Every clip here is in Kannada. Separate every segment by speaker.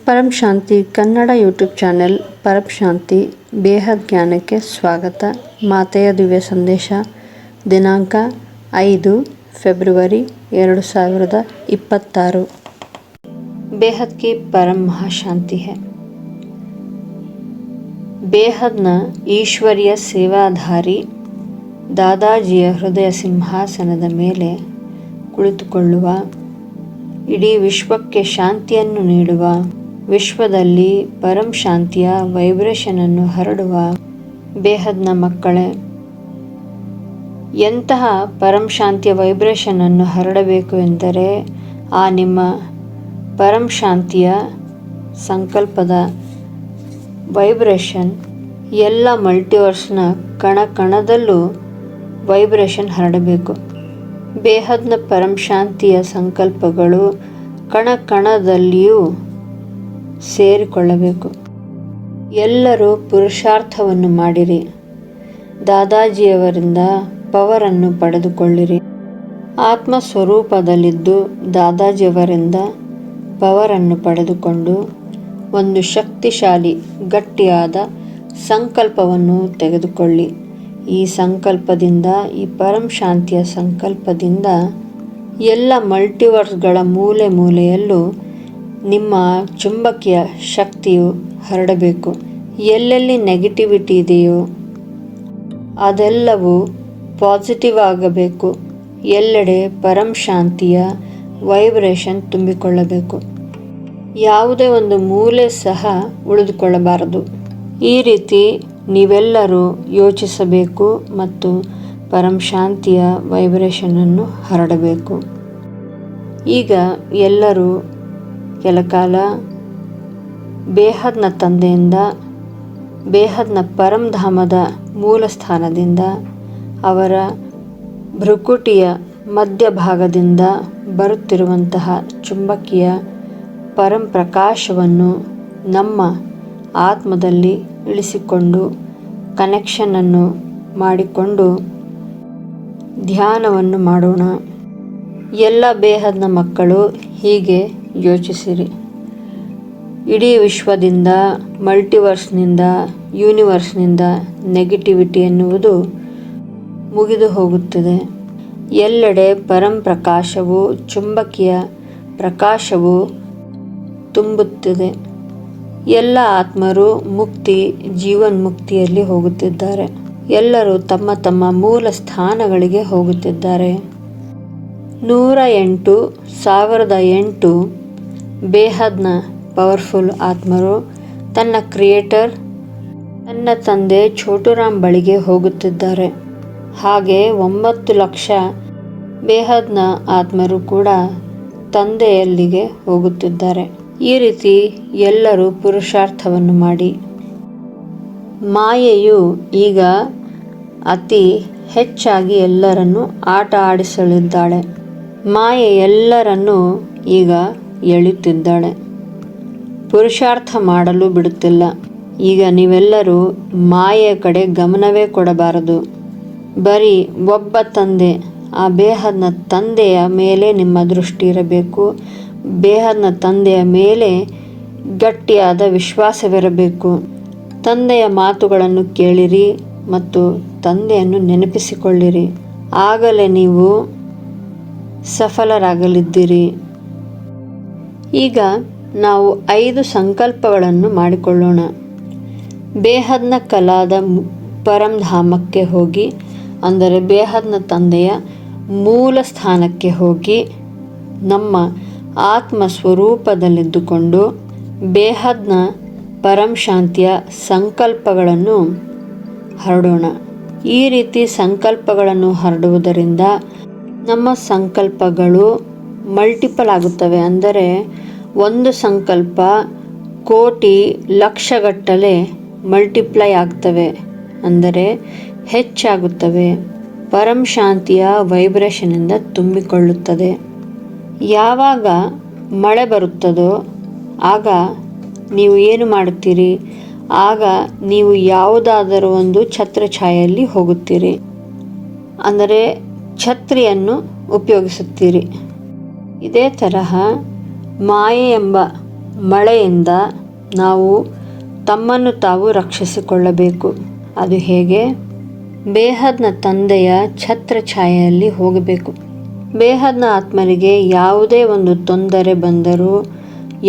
Speaker 1: ಪರಂ ಶಾಂತಿ ಕನ್ನಡ ಯೂಟ್ಯೂಬ್ ಚಾನೆಲ್ ಪರಂ ಶಾಂತಿ ಬೇಹದ್ ಜ್ಞಾನಕ್ಕೆ ಸ್ವಾಗತ. ಮಾತೆಯ ದಿವ್ಯ ಸಂದೇಶ ದಿನಾಂಕ 5 ಫೆಬ್ರವರಿ 2026. बेहद की परम महाशांति है. ಬೇಹದ್ನ ಈಶ್ವರ್ಯ ಸೇವಾಧಾರಿ ದಾದಾಜಿಯ ಹೃದಯ ಸಿಂಹಾಸನದ ಮೇಲೆ ಕುಳಿತುಕೊಳ್ಳುವ, ಇಡೀ ವಿಶ್ವಕ್ಕೆ ಶಾಂತಿಯನ್ನು ನೀಡುವ, ವಿಶ್ವದಲ್ಲಿ ಪರಂ ಶಾಂತಿಯ ವೈಬ್ರೇಷನನ್ನು ಹರಡುವ ಬೇಹದ್ನ ಮಕ್ಕಳೇ, ಎಂತಹ ಪರಂ ಶಾಂತಿಯ ವೈಬ್ರೇಷನನ್ನು ಹರಡಬೇಕು ಎಂದರೆ ಆ ನಿಮ್ಮ ಪರಂ ಶಾಂತಿಯ ಸಂಕಲ್ಪದ ವೈಬ್ರೇಷನ್ ಎಲ್ಲ ಮಲ್ಟಿವರ್ಸ್ನ ಕಣ ಕಣದಲ್ಲೂ ವೈಬ್ರೇಷನ್ ಹರಡಬೇಕು. ಬೇಹದ್ನ ಪರಂ ಶಾಂತಿಯ ಸಂಕಲ್ಪಗಳು ಕಣ ಕಣದಲ್ಲಿಯೂ ಸೇರಿಕೊಳ್ಳಬೇಕು. ಎಲ್ಲರೂ ಪುರುಷಾರ್ಥವನ್ನು ಮಾಡಿರಿ, ದಾದಾಜಿಯವರಿಂದ ಪವರನ್ನು ಪಡೆದುಕೊಳ್ಳಿರಿ. ಆತ್ಮ ಸ್ವರೂಪದಲ್ಲಿದ್ದು ದಾದಾಜಿಯವರಿಂದ ಪವರನ್ನು ಪಡೆದುಕೊಂಡು ಒಂದು ಶಕ್ತಿಶಾಲಿ ಗಟ್ಟಿಯಾದ ಸಂಕಲ್ಪವನ್ನು ತೆಗೆದುಕೊಳ್ಳಿ. ಈ ಸಂಕಲ್ಪದಿಂದ, ಈ ಪರಂ ಶಾಂತಿಯ ಸಂಕಲ್ಪದಿಂದ ಎಲ್ಲ ಮಲ್ಟಿವರ್ಸ್ಗಳ ಮೂಲೆ ಮೂಲೆಯಲ್ಲೂ ನಿಮ್ಮ ಚುಂಬಕೀಯ ಶಕ್ತಿಯು ಹರಡಬೇಕು. ಎಲ್ಲೆಲ್ಲಿ ನೆಗೆಟಿವಿಟಿ ಇದೆಯೋ ಅದೆಲ್ಲವೂ ಪಾಸಿಟಿವ್ ಆಗಬೇಕು. ಎಲ್ಲೆಡೆ ಪರಂ ಶಾಂತಿಯ ವೈಬ್ರೇಷನ್ ತುಂಬಿಕೊಳ್ಳಬೇಕು. ಯಾವುದೇ ಒಂದು ಮೂಲೆ ಸಹ ಉಳಿದುಕೊಳ್ಳಬಾರದು. ಈ ರೀತಿ ನೀವೆಲ್ಲರೂ ಯೋಚಿಸಬೇಕು ಮತ್ತು ಪರಂ ಶಾಂತಿಯ ವೈಬ್ರೇಷನನ್ನು ಹರಡಬೇಕು. ಈಗ ಎಲ್ಲರೂ ಕೆಲಕಾಲ ಬೇಹದ್ನ ತಂದೆಯಿಂದ, ಬೇಹದ್ನ ಪರಂಧಾಮದ ಮೂಲ ಸ್ಥಾನದಿಂದ, ಅವರ ಭ್ರುಕುಟಿಯ ಮಧ್ಯಭಾಗದಿಂದ ಬರುತ್ತಿರುವಂತಹ ಚುಂಬಕೀಯ ಪರಂ ಪ್ರಕಾಶವನ್ನು ನಮ್ಮ ಆತ್ಮದಲ್ಲಿ ಇಳಿಸಿಕೊಂಡು ಕನೆಕ್ಷನನ್ನು ಮಾಡಿಕೊಂಡು ಧ್ಯಾನವನ್ನು ಮಾಡೋಣ. ಎಲ್ಲ ಬೇಹದ್ನ ಮಕ್ಕಳು ಹೀಗೆ ಯೋಚಿಸಿರಿ. ಇಡೀ ವಿಶ್ವದಿಂದ, ಮಲ್ಟಿವರ್ಸ್ನಿಂದ, ಯೂನಿವರ್ಸ್ನಿಂದ ನೆಗೆಟಿವಿಟಿ ಎನ್ನುವುದು ಮುಗಿದು ಹೋಗುತ್ತದೆ. ಎಲ್ಲೆಡೆ ಪರಂ ಪ್ರಕಾಶವು, ಚುಂಬಕೀಯ ಪ್ರಕಾಶವು ತುಂಬುತ್ತಿದೆ. ಎಲ್ಲ ಆತ್ಮರು ಮುಕ್ತಿ, ಜೀವನ್ಮುಕ್ತಿಯಲ್ಲಿ ಹೋಗುತ್ತಿದ್ದಾರೆ. ಎಲ್ಲರೂ ತಮ್ಮ ತಮ್ಮ ಮೂಲ ಸ್ಥಾನಗಳಿಗೆ ಹೋಗುತ್ತಿದ್ದಾರೆ. 108,008 ಬೇಹದ್ನ ಪವರ್ಫುಲ್ ಆತ್ಮರು ತನ್ನ ಕ್ರಿಯೇಟರ್, ತನ್ನ ತಂದೆ ಛೋಟುರಾಮ್ ಬಳಿಗೆ ಹೋಗುತ್ತಿದ್ದಾರೆ. ಹಾಗೆ 9 ಲಕ್ಷ ಬೇಹದ್ನ ಆತ್ಮರು ಕೂಡ ತಂದೆಯಲ್ಲಿಗೆ ಹೋಗುತ್ತಿದ್ದಾರೆ. ಈ ರೀತಿ ಎಲ್ಲರೂ ಪುರುಷಾರ್ಥವನ್ನು ಮಾಡಿ. ಮಾಯೆಯು ಈಗ ಅತಿ ಹೆಚ್ಚಾಗಿ ಎಲ್ಲರನ್ನು ಆಟ ಆಡಿಸಲಿದ್ದಾಳೆ. ಮಾಯೆ ಎಲ್ಲರನ್ನೂ ಈಗ ಎಳೆಯುತ್ತಿದ್ದಾಳೆ. ಪುರುಷಾರ್ಥ ಮಾಡಲು ಬಿಡುತ್ತಿಲ್ಲ. ಈಗ ನೀವೆಲ್ಲರೂ ಮಾಯೆಯ ಕಡೆ ಗಮನವೇ ಕೊಡಬಾರದು. ಬರೀ ಒಬ್ಬ ತಂದೆ, ಆ ಬೇಹದ್ನ ತಂದೆಯ ಮೇಲೆ ನಿಮ್ಮ ದೃಷ್ಟಿ ಇರಬೇಕು. ಬೇಹದ್ನ ತಂದೆಯ ಮೇಲೆ ಗಟ್ಟಿಯಾದ ವಿಶ್ವಾಸವಿರಬೇಕು. ತಂದೆಯ ಮಾತುಗಳನ್ನು ಕೇಳಿರಿ ಮತ್ತು ತಂದೆಯನ್ನು ನೆನಪಿಸಿಕೊಳ್ಳಿರಿ. ಆಗಲೇ ನೀವು ಸಫಲರಾಗಲಿದ್ದೀರಿ. ಈಗ ನಾವು 5 ಸಂಕಲ್ಪಗಳನ್ನು ಮಾಡಿಕೊಳ್ಳೋಣ. ಬೇಹದ್ನ ಕಲಾದ ಪರಂಧಾಮಕ್ಕೆ ಹೋಗಿ, ಅಂದರೆ ಬೇಹದ್ನ ತಂದೆಯ ಮೂಲ ಸ್ಥಾನಕ್ಕೆ ಹೋಗಿ ನಮ್ಮ ಆತ್ಮ ಸ್ವರೂಪದಲ್ಲಿದ್ದುಕೊಂಡು ಬೇಹದ್ನ ಪರಂ ಶಾಂತಿಯ ಸಂಕಲ್ಪಗಳನ್ನು ಹರಡೋಣ. ಈ ರೀತಿ ಸಂಕಲ್ಪಗಳನ್ನು ಹರಡುವುದರಿಂದ ನಮ್ಮ ಸಂಕಲ್ಪಗಳು ಮಲ್ಟಿಪಲ್ ಆಗುತ್ತವೆ. ಅಂದರೆ ಒಂದು ಸಂಕಲ್ಪ ಕೋಟಿ ಲಕ್ಷಗಟ್ಟಲೆ ಮಲ್ಟಿಪ್ಲೈ ಆಗ್ತವೆ, ಅಂದರೆ ಹೆಚ್ಚಾಗುತ್ತವೆ. ಪರಂ ಶಾಂತಿಯ ವೈಬ್ರೇಷನಿಂದ ತುಂಬಿಕೊಳ್ಳುತ್ತದೆ. ಯಾವಾಗ ಮಳೆ ಬರುತ್ತದೋ ಆಗ ನೀವು ಏನು ಮಾಡುತ್ತೀರಿ? ಆಗ ನೀವು ಯಾವುದಾದರೂ ಒಂದು ಛತ್ರಛಾಯೆಯಲ್ಲಿ ಹೋಗುತ್ತೀರಿ, ಅಂದರೆ ಛತ್ರಿಯನ್ನು ಉಪಯೋಗಿಸುತ್ತೀರಿ. ಇದೇ ತರಹ ಮಾಯೆ ಎಂಬ ಮಳೆಯಿಂದ ನಾವು ತಮ್ಮನ್ನು ತಾವು ರಕ್ಷಿಸಿಕೊಳ್ಳಬೇಕು. ಅದು ಹೇಗೆ? ಬೇಹದ್ನ ತಂದೆಯ ಛತ್ರ ಛಾಯೆಯಲ್ಲಿ ಹೋಗಬೇಕು. ಬೇಹದ್ನ ಆತ್ಮರಿಗೆ ಯಾವುದೇ ಒಂದು ತೊಂದರೆ ಬಂದರೂ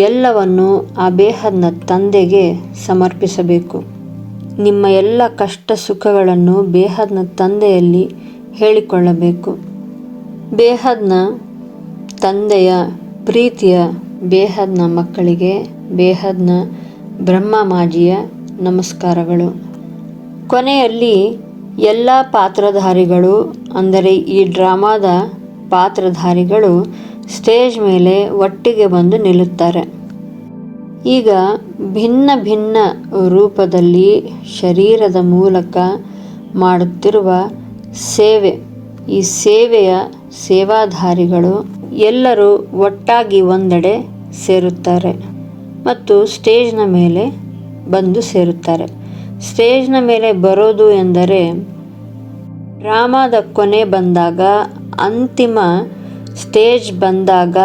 Speaker 1: ಎಲ್ಲವನ್ನು ಆ ಬೇಹದ್ನ ತಂದೆಗೆ ಸಮರ್ಪಿಸಬೇಕು. ನಿಮ್ಮ ಎಲ್ಲ ಕಷ್ಟ ಸುಖಗಳನ್ನು ಬೇಹದ್ನ ತಂದೆಯಲ್ಲಿ ಹೇಳಿಕೊಳ್ಳಬೇಕು. ಬೇಹದ್ನ ತಂದೆಯ ಪ್ರೀತಿಯ ಬೇಹದ್ನ ಮಕ್ಕಳಿಗೆ ಬೇಹದ್ನ ಬ್ರಹ್ಮ ಮಾಜಿಯ ನಮಸ್ಕಾರಗಳು. ಕೊನೆಯಲ್ಲಿ ಎಲ್ಲ ಪಾತ್ರಧಾರಿಗಳು, ಅಂದರೆ ಈ ಡ್ರಾಮಾದ ಪಾತ್ರಧಾರಿಗಳು ಸ್ಟೇಜ್ ಮೇಲೆ ಒಟ್ಟಿಗೆ ಬಂದು ನಿಲ್ಲುತ್ತಾರೆ. ಈಗ ಭಿನ್ನ ಭಿನ್ನ ರೂಪದಲ್ಲಿ ಶರೀರದ ಮೂಲಕ ಮಾಡುತ್ತಿರುವ ಸೇವೆ, ಈ ಸೇವೆಯ ಸೇವಾಧಾರಿಗಳು ಎಲ್ಲರೂ ಒಟ್ಟಾಗಿ ಒಂದೆಡೆ ಸೇರುತ್ತಾರೆ ಮತ್ತು ಸ್ಟೇಜ್ನ ಮೇಲೆ ಬಂದು ಸೇರುತ್ತಾರೆ. ಸ್ಟೇಜ್ನ ಮೇಲೆ ಬರೋದು ಎಂದರೆ ಡ್ರಾಮಾದ ಕೊನೆ ಬಂದಾಗ, ಅಂತಿಮ ಸ್ಟೇಜ್ ಬಂದಾಗ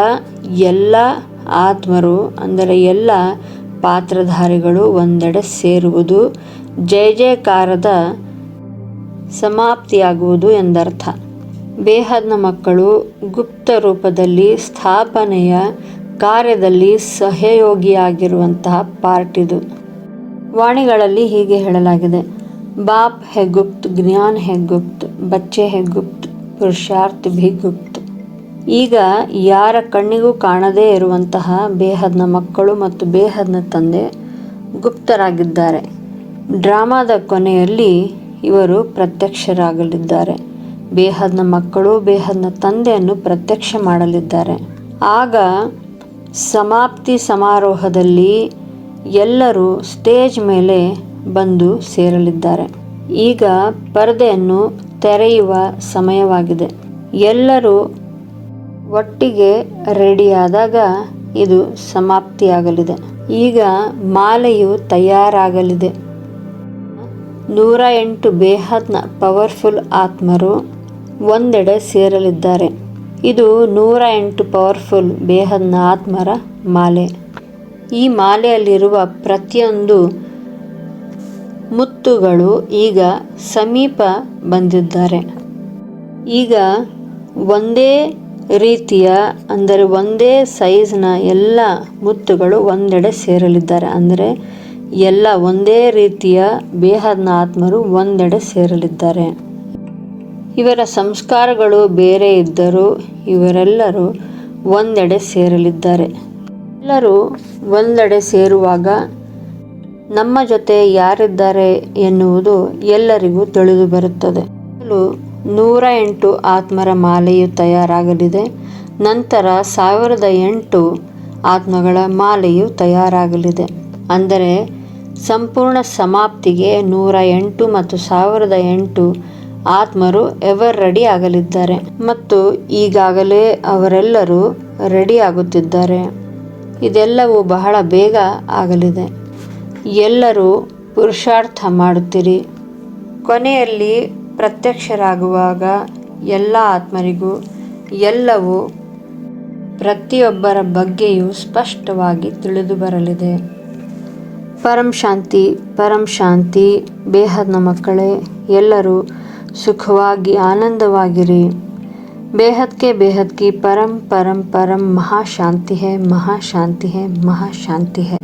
Speaker 1: ಎಲ್ಲ ಆತ್ಮರು, ಅಂದರೆ ಎಲ್ಲ ಪಾತ್ರಧಾರಿಗಳು ಒಂದೆಡೆ ಸೇರುವುದು, ಜಯ ಜಯಕಾರದ ಸಮಾಪ್ತಿಯಾಗುವುದು ಎಂದರ್ಥ. ಬೇಹದ್ನ ಮಕ್ಕಳು ಗುಪ್ತ ರೂಪದಲ್ಲಿ ಸ್ಥಾಪನೆಯ ಕಾರ್ಯದಲ್ಲಿ ಸಹಯೋಗಿಯಾಗಿರುವಂತಹ ಪಾರ್ಟಿದು. ವಾಣಿಗಳಲ್ಲಿ ಹೀಗೆ ಹೇಳಲಾಗಿದೆ: ಬಾಪ್ ಹೇ ಗುಪ್ತ್, ಜ್ಞಾನ್ ಹೇ ಗುಪ್ತ್, ಬಚ್ಚೆ ಹೇ ಗುಪ್ತ್, ಪುರುಷಾರ್ಥ ಭಿ ಗುಪ್ತ್. ಈಗ ಯಾರ ಕಣ್ಣಿಗೂ ಕಾಣದೇ ಇರುವಂತಹ ಬೇಹದ್ನ ಮಕ್ಕಳು ಮತ್ತು ಬೇಹದ್ನ ತಂದೆ ಗುಪ್ತರಾಗಿದ್ದಾರೆ. ಡ್ರಾಮಾದ ಕೊನೆಯಲ್ಲಿ ಇವರು ಪ್ರತ್ಯಕ್ಷರಾಗಲಿದ್ದಾರೆ. ಬೇಹದ್ನ ಮಕ್ಕಳು ಬೇಹದ್ನ ತಂದೆಯನ್ನು ಪ್ರತ್ಯಕ್ಷ ಮಾಡಲಿದ್ದಾರೆ. ಆಗ ಸಮಾಪ್ತಿ ಸಮಾರೋಹದಲ್ಲಿ ಎಲ್ಲರೂ ಸ್ಟೇಜ್ ಮೇಲೆ ಬಂದು ಸೇರಲಿದ್ದಾರೆ. ಈಗ ಪರದೆಯನ್ನು ತೆರೆಯುವ ಸಮಯವಾಗಿದೆ. ಎಲ್ಲರೂ ಒಟ್ಟಿಗೆ ರೆಡಿಯಾದಾಗ ಇದು ಸಮಾಪ್ತಿಯಾಗಲಿದೆ. ಈಗ ಮಾಲೆಯು ತಯಾರಾಗಲಿದೆ. 108 ಬೇಹದ್ನ ಪವರ್ಫುಲ್ ಆತ್ಮರು ಒಂದೆಡೆ ಸೇರಲಿದ್ದಾರೆ. ಇದು 108 ಪವರ್ಫುಲ್ ಬೇಹದ್ನ ಆತ್ಮರ ಮಾಲೆ. ಈ ಮಾಲೆಯಲ್ಲಿರುವ ಪ್ರತಿಯೊಂದು ಮುತ್ತುಗಳು ಈಗ ಸಮೀಪ ಬಂದಿದ್ದಾರೆ. ಈಗ ಒಂದೇ ರೀತಿಯ, ಅಂದರೆ ಒಂದೇ ಸೈಜ್ನ ಎಲ್ಲ ಮುತ್ತುಗಳು ಒಂದೆಡೆ ಸೇರಲಿದ್ದಾರೆ. ಅಂದರೆ ಎಲ್ಲ ಒಂದೇ ರೀತಿಯ ಬೇಹದ್ನ ಆತ್ಮರು ಒಂದೆಡೆ ಸೇರಲಿದ್ದಾರೆ. ಇವರ ಸಂಸ್ಕಾರಗಳು ಬೇರೆ ಇದ್ದರೂ ಇವರೆಲ್ಲರೂ ಒಂದೆಡೆ ಸೇರಲಿದ್ದಾರೆ. ಎಲ್ಲರೂ ಒಂದೆಡೆ ಸೇರುವಾಗ ನಮ್ಮ ಜೊತೆ ಯಾರಿದ್ದಾರೆ ಎನ್ನುವುದು ಎಲ್ಲರಿಗೂ ತಿಳಿದು ಬರುತ್ತದೆ. 108 ಆತ್ಮರ ಮಾಲೆಯು ತಯಾರಾಗಲಿದೆ. ನಂತರ 1008 ಆತ್ಮಗಳ ಮಾಲೆಯು ತಯಾರಾಗಲಿದೆ. ಅಂದರೆ ಸಂಪೂರ್ಣ ಸಮಾಪ್ತಿಗೆ 108 ಮತ್ತು 1008 ಆತ್ಮರು ಎವರ್ ರೆಡಿ ಆಗಲಿದ್ದಾರೆ ಮತ್ತು ಈಗಾಗಲೇ ಅವರೆಲ್ಲರೂ ರೆಡಿ ಆಗುತ್ತಿದ್ದಾರೆ. ಇದೆಲ್ಲವೂ ಬಹಳ ಬೇಗ ಆಗಲಿದೆ. ಎಲ್ಲರೂ ಪುರುಷಾರ್ಥ ಮಾಡುತ್ತೀರಿ. ಕೊನೆಯಲ್ಲಿ ಪ್ರತ್ಯಕ್ಷರಾಗುವಾಗ ಎಲ್ಲ ಆತ್ಮರಿಗೂ ಎಲ್ಲವೂ ಪ್ರತಿಯೊಬ್ಬರ ಬಗ್ಗೆಯೂ ಸ್ಪಷ್ಟವಾಗಿ ತಿಳಿದು ಬರಲಿದೆ. ಪರಂ ಶಾಂತಿ, ಪರಂ ಶಾಂತಿ. ಬೇಹದ್ನ ಮಕ್ಕಳೇ, ಎಲ್ಲರೂ ಸುಖವಾಗಿ ಆನಂದವಾಗಿರಿ. ಬೇಹದ್ಕೆ ಬೇಹದ್ ಕಿ ಪರಂ ಪರಂ ಪರಂ ಮಹಾಶಾಂತಿ ಹೈ, ಮಹಾಶಾಂತಿ ಹೈ, ಮಹಾಶಾಂತಿ ಹೈ.